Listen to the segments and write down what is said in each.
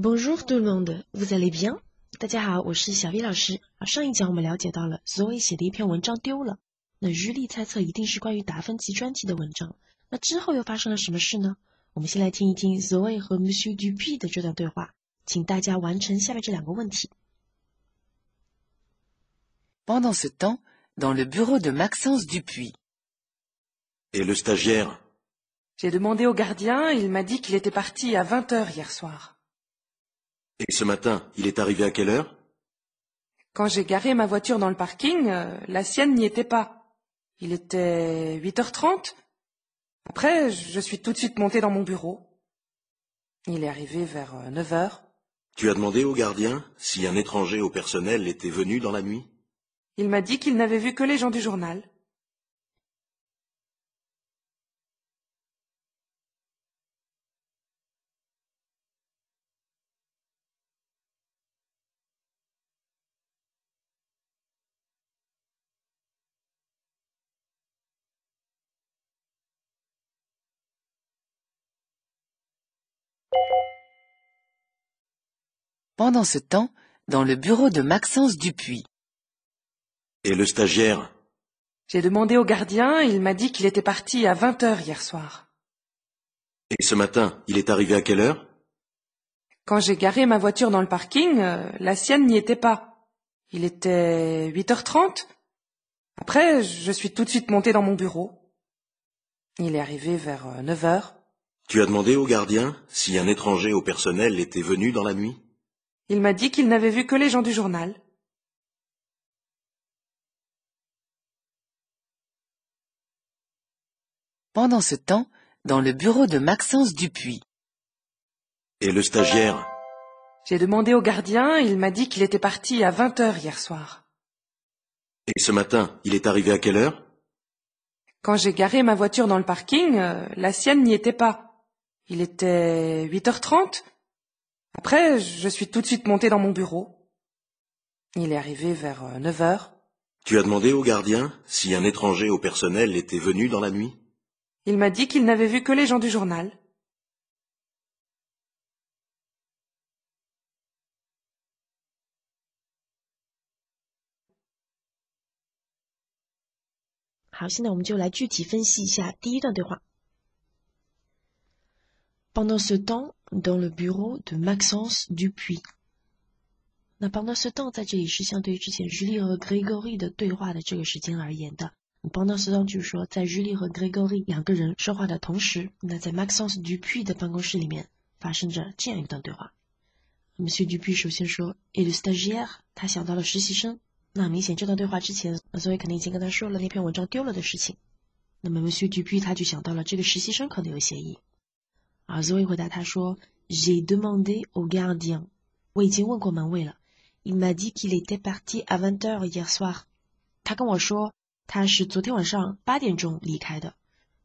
Bonjour tout le monde, vous allez bien? 大家好，我是小 V 老师。上一讲我们了解到了 Zoe 写的一篇文章丢了，那日历猜测一定是关于达芬奇专辑的文章。那之后又发生了什么事呢？我们先来听一听 Zoe 和 Monsieur Dupuis 的这段对话，请大家完成下面这两个问题。Pendant ce temps, dans le bureau de Maxence Dupuis. Et le stagiaire? J'ai demandé au gardien, il m'a dit qu'il était parti à 20h hier soir. Et ce matin, il est arrivé à quelle heure? Quand j'ai garé ma voiture dans le parking, la sienne n'y était pas. Il était 8h30. Après, je suis tout de suite montée dans mon bureau. Il est arrivé vers 9h. Tu as demandé au gardien si un étranger au personnel était venu dans la nuit? Il m'a dit qu'il n'avait vu que les gens du journal. Pendant ce temps, dans le bureau de Maxence Dupuis. Et le stagiaire? J'ai demandé au gardien, il m'a dit qu'il était parti à 20h hier soir. Et ce matin, il est arrivé à quelle heure? Quand j'ai garé ma voiture dans le parking, la sienne n'y était pas. Il était 8h30. Après, je suis tout de suite montée dans mon bureau. Il est arrivé vers 9h. Tu as demandé au gardien si un étranger au personnel était venu dans la nuit? Il m'a dit qu'il n'avait vu que les gens du journal. Pendant ce temps, dans le bureau de Maxence Dupuis. Et le stagiaire? J'ai demandé au gardien, il m'a dit qu'il était parti à 20h hier soir. Et ce matin, il est arrivé à quelle heure? Quand j'ai garé ma voiture dans le parking, la sienne n'y était pas. Il était 8h30. Après, je suis tout de suite montée dans mon bureau. Il est arrivé vers 9h. Tu as demandé au gardien si un étranger au personnel était venu dans la nuit? Il m'a dit qu'il n'avait vu que les gens du journal.好，现在我们就来具体分析一下第一段对话。Pendant ce temps, dans le bureau de Maxence Dupuis。那 pendant ce temps 在这里是相对于之前日历和 Grégory 的对话的这个时间而言的。pendant ce temps 就是说在日历和 Grégory 两个人说话的同时，那在 Maxence Dupuis 的办公室里面发生着这样一段对话。Monsieur Dupuis 首先说 et le stagiaire， 他想到了实习生。那很明显这段对话之前，所以肯定已经跟他说了那篇文章丢了的事情。那么 Monsieur Dupuis 他就想到了这个实习生可能有嫌疑。Zoe 回答他说 J'ai demandé au gardien， 我已经问过门卫了。Il m'a dit qu'il était parti à 20h hier soir。 他跟我说他是昨天晚上8点钟离开的。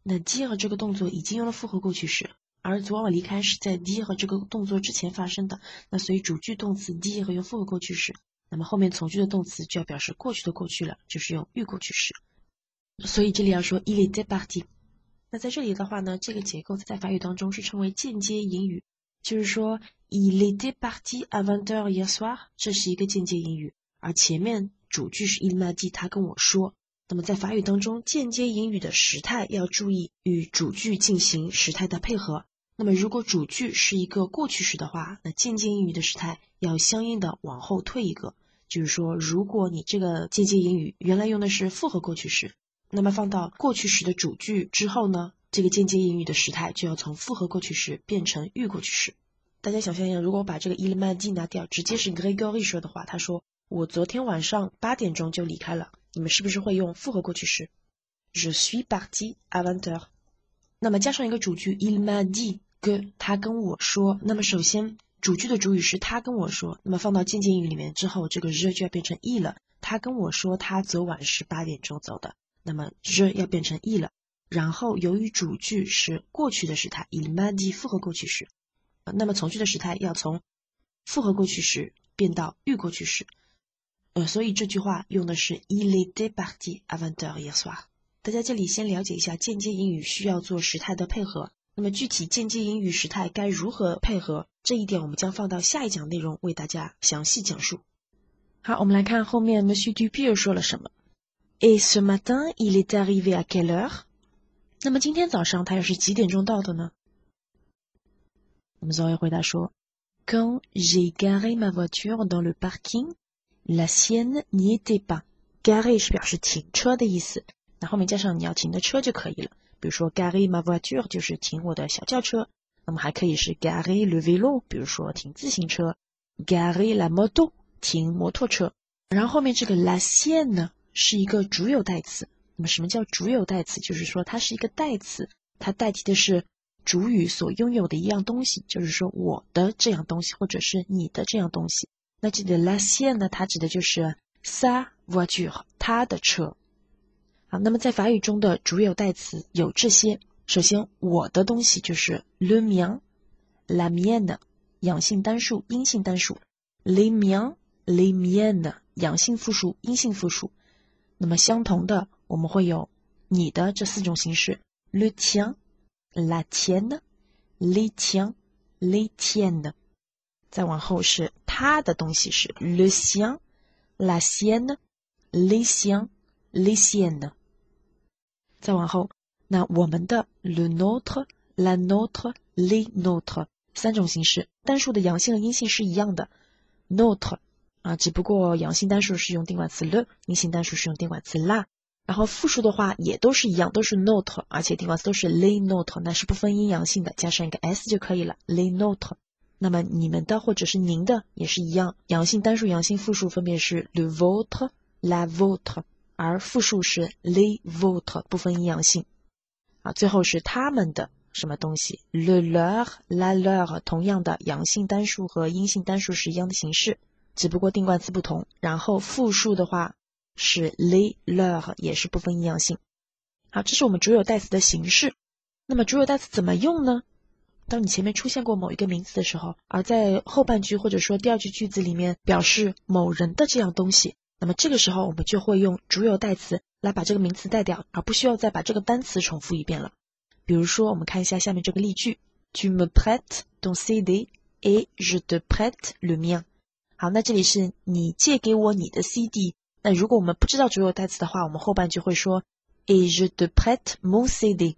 那 dire 这个动作已经用了复合过去时，而昨晚离开是在 dire 这个动作之前发生的。那所以主句动词 dire 用复合过去时，那么后面从句的动词就要表示过去的过去了，就是用预过去时。所以这里要说 il était parti。 那在这里的话呢，这个结构在法语当中是称为间接引语，就是说 il était parti à 20h hier soir， 这是一个间接引语，而前面主句是 il m'a dit， 他跟我说。那么在法语当中，间接引语的时态要注意与主句进行时态的配合。那么如果主句是一个过去时的话，那间接引语的时态要相应的往后退一个。就是说，如果你这个间接引语原来用的是复合过去时，那么放到过去时的主句之后呢，这个间接引语的时态就要从复合过去时变成预过去时。大家想象一下，如果我把这个 il m'a dit 拿掉，直接是 Grégory 说的话，他说我昨天晚上8点钟就离开了，你们是不是会用复合过去时 Je suis parti à 20h。 那么加上一个主句 il m'a dit que， 他跟我说，那么首先主句的主语是他跟我说，那么放到间接引语里面之后，这个 je 就要变成 il 了。他跟我说他昨晚是8点钟走的，那么 je 要变成 il 了。然后由于主句是过去的时态 il m'a dit 复合过去时，那么从句的时态要从复合过去时变到预过去时。所以这句话用的是 il était parti à 20h hier soir。 大家这里先了解一下间接引语需要做时态的配合。那么具体间接英语时态该如何配合，这一点我们将放到下一讲内容为大家详细讲述。好，我们来看后面 Monsieur Dupuis 说了什么。Et ce matin, il est arrivé à quelle heure？ 那么今天早上他又是几点钟到的呢？我们Zoé回答说 Quand j'ai garé ma voiture dans le parking, la sienne n'y était pas. Garé 是表示停车的意思，那后面加上你要停的车就可以了。比如说 garer ma voiture 就是停我的小轿车，那么还可以是 garer le vélo， 比如说停自行车， garer la moto 停摩托车。然后后面这个 la sienne 呢是一个主有代词。那么什么叫主有代词？就是说它是一个代词，它代替的是主语所拥有的一样东西，就是说我的这样东西或者是你的这样东西。那这里的 la sienne 呢，它指的就是 sa voiture 他的车。好，那么在法语中的主有代词有这些。首先我的东西就是 le mien la mienne 阳性单数阴性单数， les miens les miennes 阳性复数阴性复数。那么相同的我们会有你的这四种形式 le tien la tienne les tiens les tiennes。 再往后是他的东西是 le sien la sienne les siens les siennes。 再往后那我们的 le nôtre la nôtre les nôtres 三种形式，单数的阳性和阴性是一样的 nôtre 只不过阳性单数是用定冠词 le， 阴性单数是用定冠词 la， 然后复数的话也都是一样，都是 nôtre， 而且定冠词都是 les nôtres， 那是不分阴阳性的，加上一个 s 就可以了 les nôtres。 那么你们的或者是您的也是一样，阳性单数阳性复数分别是 le vôtre la vôtre， 而复数是 les vôtres， 不分阴阳性。最后是他们的什么东西 le leur la leur， 同样的阳性单数和阴性单数是一样的形式，只不过定冠词不同，然后复数的话是 les leur， 也是不分阴阳性。好，这是我们主有代词的形式。那么主有代词怎么用呢？当你前面出现过某一个名词的时候，而在后半句或者说第二句句子里面表示某人的这样东西，那么这个时候我们就会用主有代词来把这个名词带掉，而不需要再把这个单词重复一遍了。比如说我们看一下下面这个例句 Tu me prêtes ton CD et je te prête le mien。 好，那这里是你借给我你的 CD， 那如果我们不知道主有代词的话，我们后半句会说 et je te prête mon CD。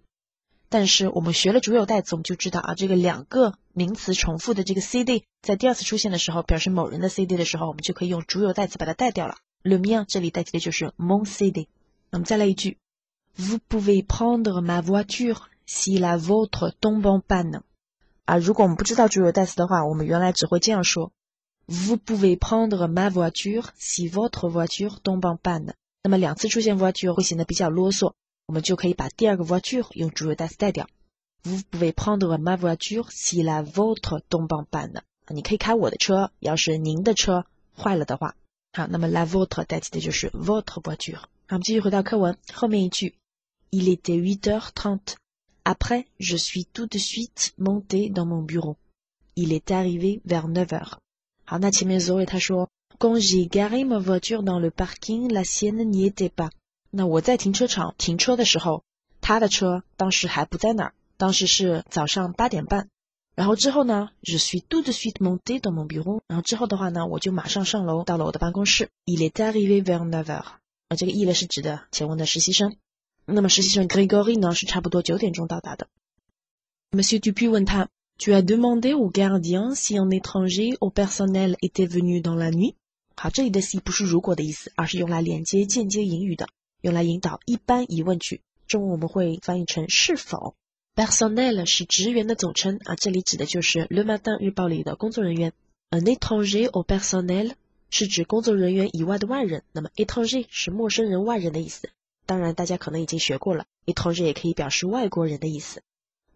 但是我们学了主有代词，我们就知道这个两个名词重复的这个 CD 在第二次出现的时候，表示某人的 CD 的时候，我们就可以用主有代词把它带掉了。 le mien 这里代替的就是 mon CD。 那么再来一句 Vous pouvez prendre ma voiture si la vôtre tombe en panne。 如果我们不知道主有代词的话，我们原来只会这样说 Vous pouvez prendre ma voiture si votre voiture tombe en panne。 那么两次出现 voiture 会显得比较啰嗦，我们就可以把第二个 voiture 用主有代词带掉。 Vous pouvez prendre ma voiture si la vôtre tombe en panne。 你可以开我的车，要是您的车坏了的话。好，那么 la vôtre 代替的就是 votre voiture。 好，我们继续回到课文后面一句 Il était 8h30. Après, je suis tout de suite monté dans mon bureau. Il est arrivé vers 9h. 好，那前面 Zoé 他说 Quand j'ai garé ma voiture dans le parking, la sienne n'y était pas。 那我在停车场停车的时候，他的车当时还不在那儿，当时是早上8点半。然后之后呢 Je suis tout de suite monté dans mon bureau。 然后之后的话呢，我就马上上楼到了我的办公室。Il est arrivé vers 9h。 这个 il 是指的前文的实习生。那么实习生 Grégory 呢是差不多9点钟到达的。 Monsieur Dupuis 问他 Tu as demandé au gardien si un étranger au personnel était venu dans la nuit。 好，这里的 si 不是如果的意思，而是用来连接间接引语的，用来引导一般疑问句，中文我们会翻译成是否。 Personnel 是职员的总称这里指的就是 Le Matin 日报里的工作人员。 Un étranger au personnel 是指工作人员以外的外人，那么 étranger 是陌生人外人的意思。当然大家可能已经学过了， étranger 也可以表示外国人的意思。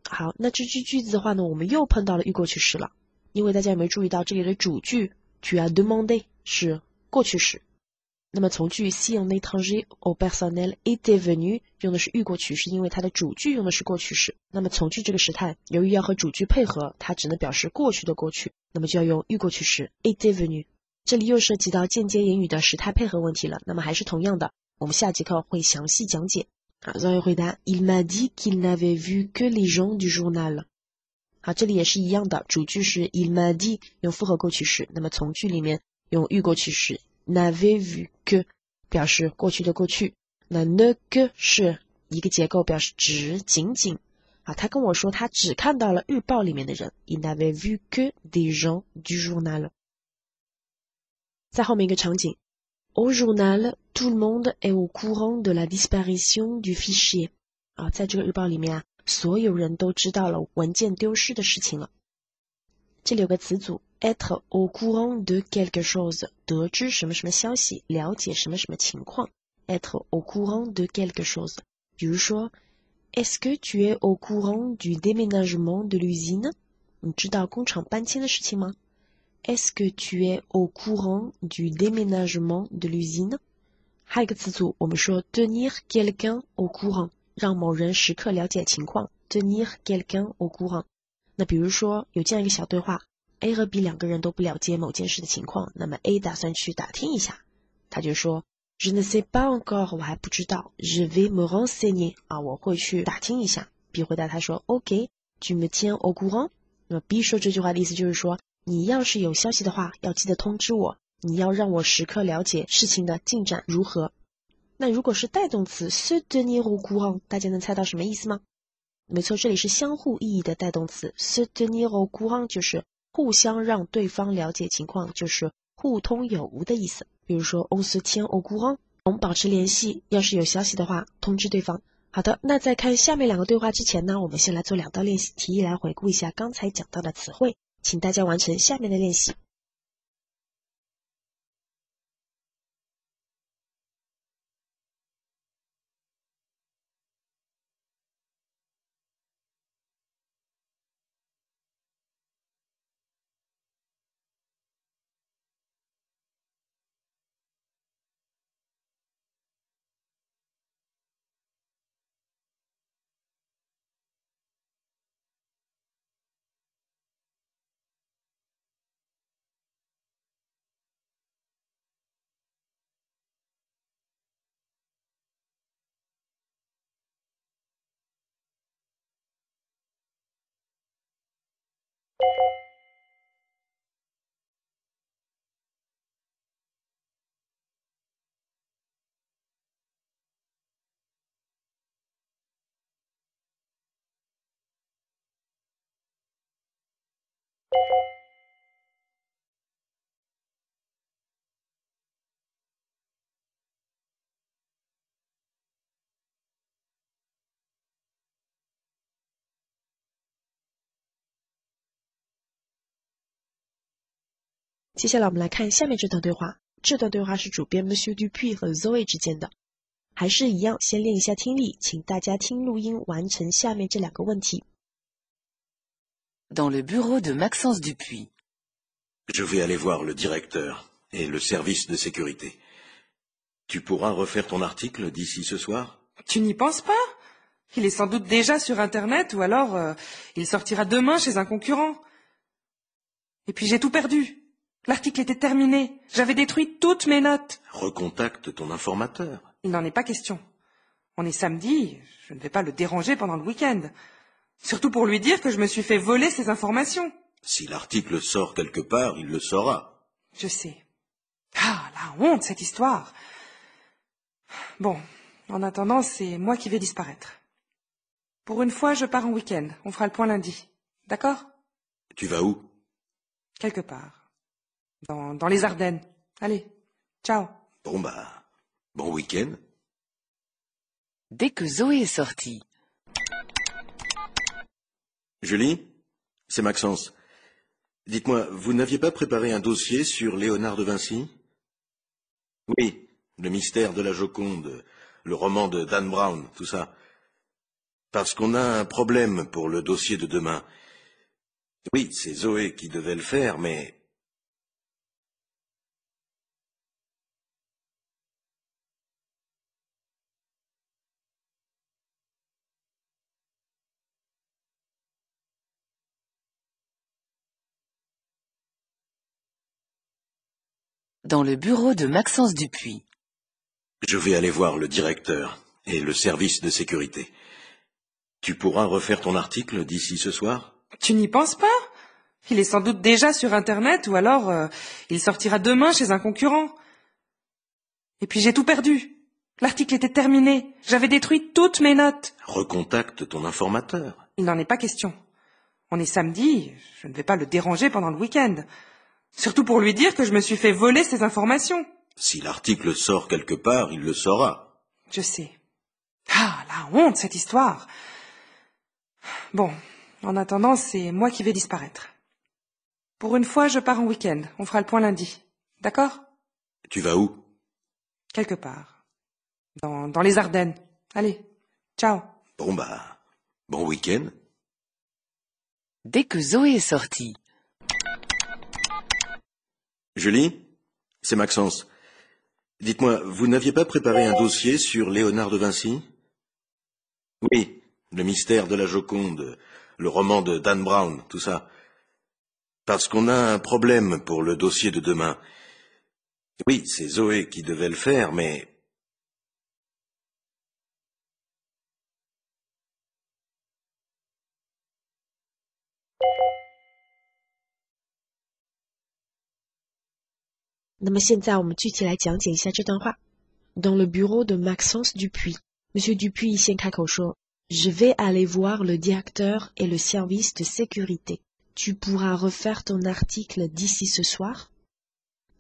好，那这句句子的话呢，我们又碰到了预过去时了。因为大家有没有注意到这里的主句 Tu as demandé 是过去时，那么从句 Si un étranger au personnel était venu 用的是预过去，是因为它的主句用的是过去时。那么从句这个时态由于要和主句配合，它只能表示过去的过去，那么就要用预过去时 était venu。 这里又涉及到间接言语的时态配合问题了，那么还是同样的，我们下节课会详细讲解。Zoe 回答 Il m'a dit qu'il n'avait vu que les gens du journal。这里也是一样的，主句是 Il m'a dit 用复合过去式，那么从句里面用预过去式 n'avait vu que 表示过去的过去，那 ne que 是一个结构，表示只仅仅。他跟我说他只看到了日报里面的人 Il n'avait vu que des gens du journal。在后面一个场景 Au journal, tout le monde est au courant de la disparition du fichier。在这个日报里面所有人都知道了文件丢失的事情了。这里有个词组 être au courant de quelque chose， 得知什么什么消息，了解什么什么情况。être au courant de quelque chose。比如说 Est-ce que tu es au courant du déménagement de l'usine？ 你知道工厂搬迁的事情吗？ Est-ce que tu es au courant du déménagement de l'usine？ 还有一个词组，我们说 tenir quelqu'un au courant， 让某人时刻了解情况 tenir quelqu'un au courant。 那比如说有这样一个小对话 A 和 B 两个人都不了解某件事的情况，那么 A 打算去打听一下，他就说Je ne sais pas encore， 我还不知道 Je vais me renseigner， 我会去打听一下。 B 回答他说 OK， tu me tiens au courant。 那么 B 说这句话的意思就是说，你要是有消息的话，要记得通知我，你要让我时刻了解事情的进展如何。那如果是带动词 se tenir au courant， 大家能猜到什么意思吗？没错，这里是相互意义的带动词 se tenir au courant， 就是互相让对方了解情况，就是互通有无的意思。比如说 on se tient au courant， 我们保持联系，要是有消息的话通知对方。好的，那在看下面两个对话之前呢，我们先来做2道练习题，来回顾一下刚才讲到的词汇，请大家完成下面的练习。接下来我们来看下面这段对话，这段对话是主编 Monsieur Dupuis 和 Zoe 之间的。还是一样，先练一下听力，请大家听录音完成下面这2个问题。Dans le bureau de Maxence Dupuis. Je vais aller voir le directeur et le service de sécurité. Tu pourras refaire ton article d'ici ce soir? Tu n'y penses pas? Il est sans doute déjà sur Internet ou alors il sortira demain chez un concurrent. Et puis j'ai tout perdu. L'article était terminé. J'avais détruit toutes mes notes. Recontacte ton informateur. Il n'en est pas question. On est samedi, je ne vais pas le déranger pendant le week-end. Surtout pour lui dire que je me suis fait voler ses informations. Si l'article sort quelque part, il le saura. Je sais. Ah, la honte, cette histoire. Bon, en attendant, c'est moi qui vais disparaître. Pour une fois, je pars en week-end. On fera le point lundi. D'accord? Tu vas où? Quelque part. Dans les Ardennes. Allez, ciao. Bon week-end. Dès que Zoé est sortie. Julie, c'est Maxence. Dites-moi, vous n'aviez pas préparé un dossier sur Léonard de Vinci? Oui, le mystère de la Joconde, le roman de Dan Brown, tout ça. Parce qu'on a un problème pour le dossier de demain. Oui, c'est Zoé qui devait le faire, mais... Dans le bureau de Maxence Dupuis. Je vais aller voir le directeur et le service de sécurité. Tu pourras refaire ton article d'ici ce soir? Tu n'y penses pas? Il est sans doute déjà sur Internet ou alors il sortira demain chez un concurrent. Et puis j'ai tout perdu. L'article était terminé. J'avais détruit toutes mes notes. Recontacte ton informateur. Il n'en est pas question. On est samedi, je ne vais pas le déranger pendant le week-end. Surtout pour lui dire que je me suis fait voler ses informations. Si l'article sort quelque part, il le saura. Je sais. Ah, la honte, cette histoire. Bon, en attendant, c'est moi qui vais disparaître. Pour une fois, je pars en week-end. On fera le point lundi. D'accord? Tu vas où? Quelque part. Dans les Ardennes. Allez, ciao. Bon week-end. Dès que Zoé est sortie. Julie, c'est Maxence. Dites-moi, vous n'aviez pas préparé un dossier sur Léonard de Vinci? Oui, le mystère de la Joconde, le roman de Dan Brown, tout ça. Parce qu'on a un problème pour le dossier de demain. Oui, c'est Zoé qui devait le faire, mais...那么现在我们具体来讲解一下这段话。Dans le bureau de Maxence Dupuis, Monsieur Dupuis 先开口说 Je vais aller voir le directeur et le service de sécurité. Tu pourras refaire ton article d'ici ce soir?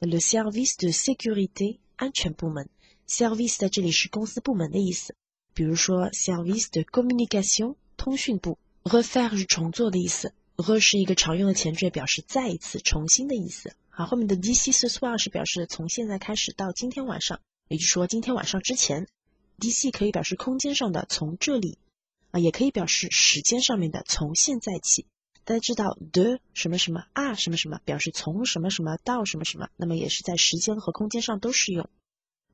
Le service de sécurité 安全部门 service 在这里是公司部门的意思，比如说 service de communication 通讯部 refaire 是重做的意思 re 是一个常用的前缀，表示再一次重新的意思。好，后面的 d'ici ce soir 是表示从现在开始到今天晚上，也就是说今天晚上之前。d'ici 可以表示空间上的从这里也可以表示时间上面的从现在起。大家知道 de 什么什么啊什么什么表示从什么什么到什么什么，那么也是在时间和空间上都适用。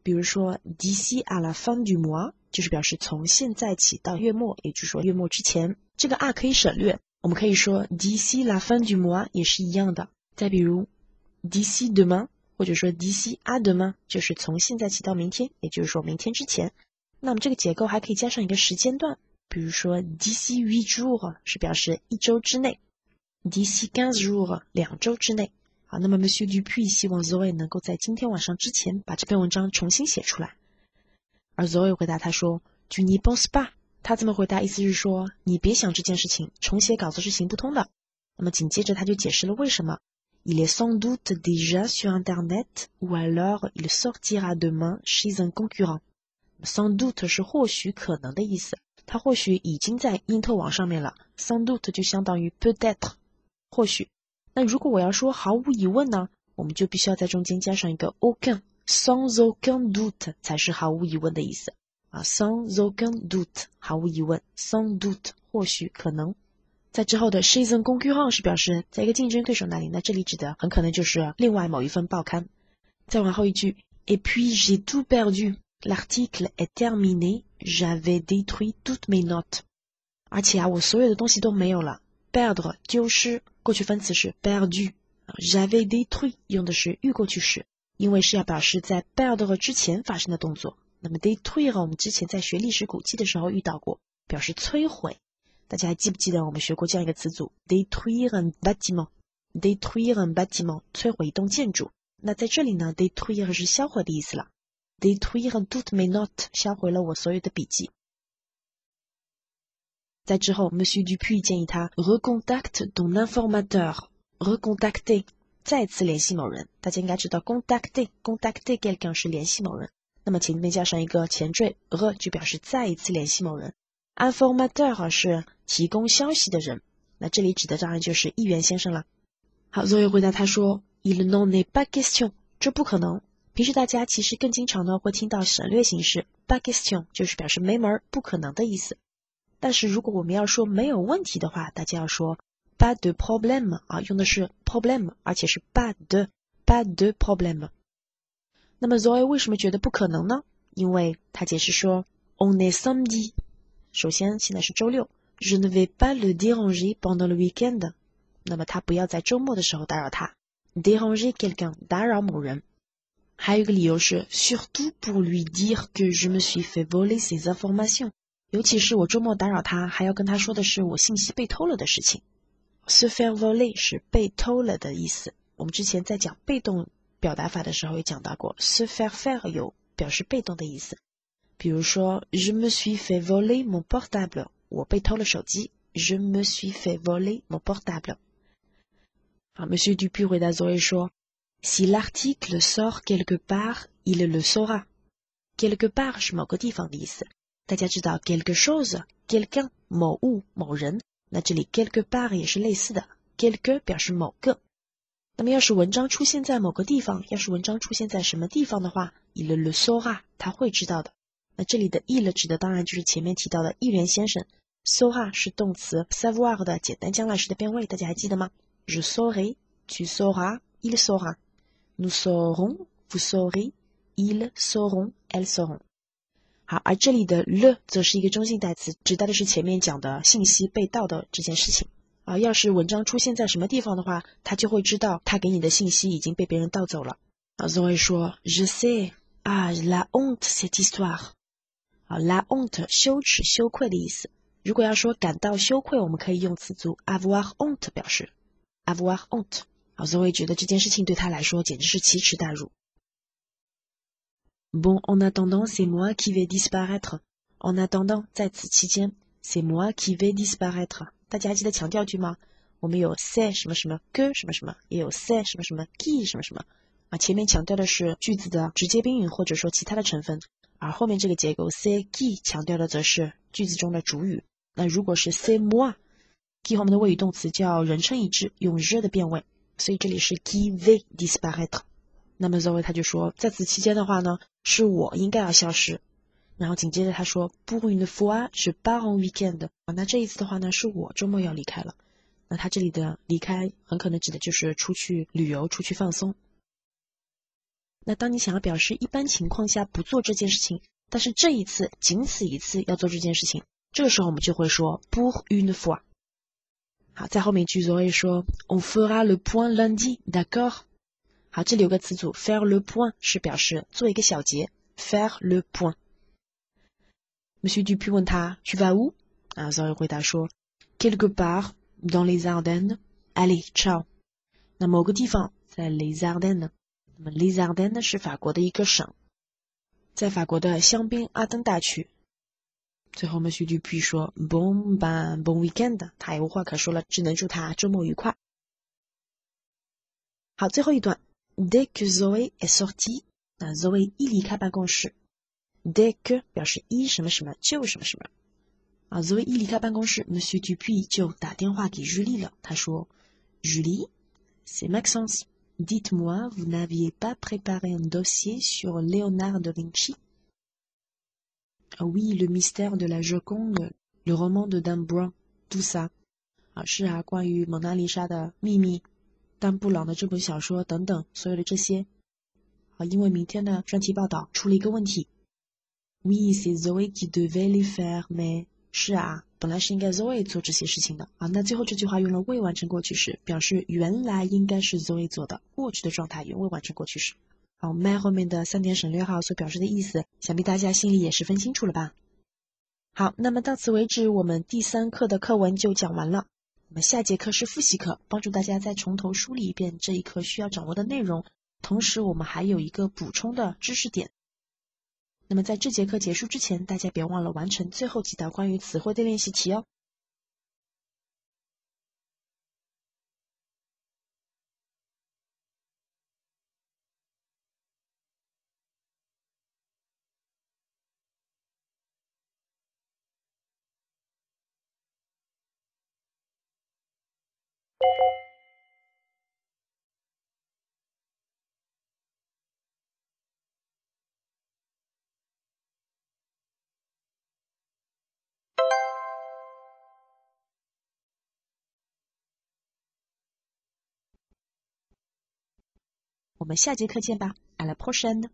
比如说 d'ici à la fin du mois 就是表示从现在起到月末，也就是说月末之前。这个啊可以省略，我们可以说 d'ici la fin du mois 也是一样的。再比如 d'ici demain 或者说 d'ici à demain 就是从现在起到明天，也就是说明天之前。那么这个结构还可以加上一个时间段，比如说 d'ici 8 jours 是表示一周之内， d'ici 15 jours 2周之内。好，那么 Monsieur Dupuis 希望 Zoe 能够在今天晚上之前把这篇文章重新写出来。而 Zoe 回答他说 Tu n'y penses pas。 他这么回答意思是说你别想这件事情，重写稿子是行不通的。那么紧接着他就解释了为什么。Il est sans doute déjà sur Internet ou alors il sortira demain chez un concurrent。sans doute 是或许可能的意思，它或许已经在因特网上面了。sans doute 就相当于 peut-être 或许。那如果我要说毫无疑问呢，我们就必须要在中间加上一个 aucun， sans aucun doute 才是毫无疑问的意思sans aucun doute 毫无疑问， sans doute 或许可能。在之后的 chez un concurrent 是表示在一个竞争对手那里，那这里指的很可能就是另外某一份报刊。再往后一句 et puis j'ai tout perdu。L'article est terminé, j'avais détruit toutes mes notes. 而且我所有的东西都没有了。perdre 丢失，过去分词是 perdu。j'avais détruit 用的是预过去时，因为是要表示在 perdre 之前发生的动作。那么 détruire 我们之前在学历史古迹的时候遇到过，表示摧毁。大家还记不记得我们学过这样一个词组 détruire un bâtiment。détruire un bâtiment 摧毁一栋建筑。那在这里呢 détruire 是销毁的意思了。détruire toutes mes notes 销毁了我所有的笔记。在之后 Monsieur Dupuis 建议他 recontacte ton informateur。recontacter 再次联系某人，大家应该知道 contacter quelqu'un 是联系某人，那么前面加上一个前缀 re 就表示再一次联系某人。informateur 是提供消息的人，那这里指的当然就是议员先生了。好，Zoe回答他说 il n'en est pas question， 这不可能。平时大家其实更经常呢会听到省略形式 pas question 就是表示没门不可能的意思。但是如果我们要说没有问题的话，大家要说 pas de problème 用的是 problème 而且是 pas de problème。 那么 Zoe 为什么觉得不可能呢？因为他解释说 on est samedi， 首先现在是周六， je ne vais pas le déranger pendant le week-end， 那么他不要在周末的时候打扰他。déranger quelqu'un 打扰某人。还有一个理由是 surtout pour lui dire que je me suis fait voler ses informations， 尤其是我周末打扰他，还要跟他说的是我信息被偷了的事情。se faire voler 是被偷了的意思，我们之前在讲被动表达法的时候也讲到过 se faire faire 有表示被动的意思，比如说 je me suis fait voler mon portable， 我被偷了手机， je me suis fait voler mon portable。 好， Monsieur Dupuis 回答 Zoé 说Si l'article sort quelque part, il le saura. Quelque part 是某个地方的意思。大家知道 quelque chose, quelqu'un 某物某人，那这里 quelque part 也是类似的 quelque 表示某个。那么要是文章出现在某个地方，要是文章出现在什么地方的话 il le saura 他会知道的。那这里的 il 指的当然就是前面提到的议员先生， saura 是动词 savoir 的简单将来时的变位，大家还记得吗？ Je saurai, tu sauras, il saura。Nous saurons, vous saurez, ils sauront, elles sauront。 好，而这里的 le 则是一个中性代词，指代的是前面讲的信息被盗的这件事情。要是文章出现在什么地方的话，他就会知道他给你的信息已经被别人盗走了。Zoé 说 Je sais, la honte cette histoire。 la honte 羞耻羞愧的意思。如果要说感到羞愧，我们可以用词组 avoir honte 表示 avoir honte。Zoé 觉得这件事情对他来说简直是奇耻大辱。Bon, en attendant, c'est moi qui vais disparaître. En attendant, 在此期间 c'est moi qui vais disparaître。 大家还记得强调句吗？我们有 c'est 什么什么 que 什么什么，也有 c'est 什么什么 qui 什么什么。前面强调的是句子的直接宾语或者说其他的成分，而后面这个结构 c'est qui 强调的则是句子中的主语。那如果是 c'est moi qui 后面的谓语动词就要人称一致，用 je 的变位。所以这里是 qui va disparaître。 那么 Zoé 他就说在此期间的话呢，是我应该要消失。然后紧接着他说 pour une fois je pars en week-end。 那这一次的话呢，是我周末要离开了。那他这里的离开很可能指的就是出去旅游，出去放松。那当你想要表示一般情况下不做这件事情，但是这一次仅此一次要做这件事情，这个时候我们就会说 pour une fois。好，在后面一句 Zoé 说 On fera le point lundi, d'accord。 好，这里有个词组 faire le point 是表示做一个小结 faire le point。 Monsieur Dupuis 问他 Tu vas où？ Zoé 回答说 Quelque part dans les Ardennes. Allez, ciao。 那某个地方在 les Ardennes。 那么 les Ardennes 是法国的一个省，在法国的香槟阿登大区。最后 Monsieur Dupuis 说 Bon weekend， 他也无话可说了，只能祝他周末愉快。好，最后一段 Dès que Zoé est sortie， 那 Zoé 一离开办公室， Dès que 表示一什么什么就什么什么。Zoé 一离开办公室 Monsieur Dupuis 就打电话给 Julie 了，他说 Julie, c'est Maxence. Dites-moi, vous n'aviez pas préparé un dossier sur Léonard de Vinci？Oui, le mystère de la Joconde, le roman de Dan Brown, tout ça。 是啊，关于蒙娜丽莎的秘密，丹布朗的这本小说等等，所有的这些。因为明天的专题报道出了一个问题。Oui, c'est Zoé qui devait les faire, mais 是啊，本来是应该 Zoé 做这些事情的。那最后这句话用了未完成过去时，表示原来应该是 Zoé 做的，过去的状态用未完成过去时。好 ，my 后面的3点省略号所表示的意思，想必大家心里也十分清楚了吧？好，那么到此为止，我们第3课的课文就讲完了。那么下节课是复习课，帮助大家再从头梳理一遍这一课需要掌握的内容，同时我们还有一个补充的知识点。那么在这节课结束之前，大家别忘了完成最后几道关于词汇的练习题哦。我们下节课见吧，à la prochaine。